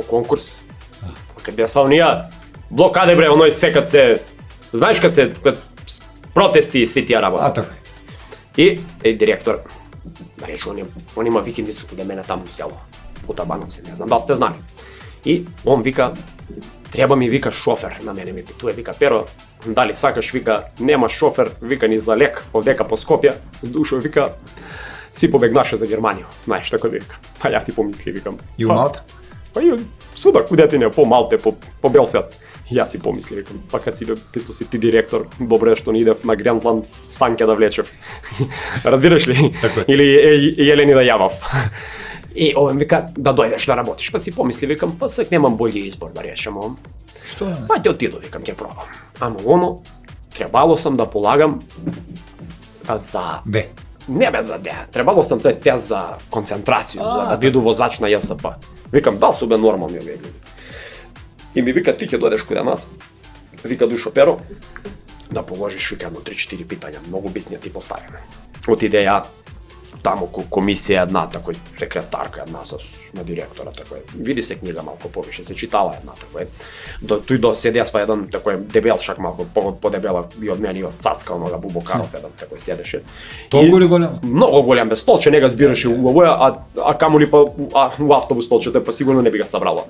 конкурс. Кад беа оние блокаде бре, оној се кад се знаеш кад протести и сви тие работи. Така. И директор рече он има викендицу каде мене таму у село. У Табановци, не знам дали сте знали. И он вика треба ми вика шофер, на мене ми питува, вика Перо, дали сакаш, вика нема шофер, вика ни за лек, овдека по Скопје, душо вика си побегнаше за Германија. Знаеш така вика. Па ја ти помисли, викам. И у Малта? Па и суда куде не по Малте, по бел свет. Ја си помисли, викам, па кад си бе писто си ти директор, добре што не идев на Гренланд санке да влечев. Разбираш ли? Или Елени да јавав. И овој вика да дојдеш да работиш, па си помисли, викам, па сак немам бољи избор да решам овој. Што? Па ќе отиду, викам, ќе пробам. Ама оно требало сам да полагам за Бе. Не бе за Д, требало сам тој тест за концентрација, за да биду воzač на ЈСП. Викам, да су бе нормални овие луѓе. И ми вика, ти ќе дојдеш кај нас, вика Душо Перо, да положиш, вика, едно 3-4 питања, многу битни ти поставиме. Отиде ја таму комисија една, такој секретарка една на директора, такој. Види се книга малку повише, се читала една, такој. Тој до седества еден такој дебелшак малку подебела и од мене и од Цацка, онога Бубокаров еден такој седеше. Толку ли голем? Многу голем бе, столче не го збираше у овоја, а камоли па у автобус столчето па сигурно не би го сабрало.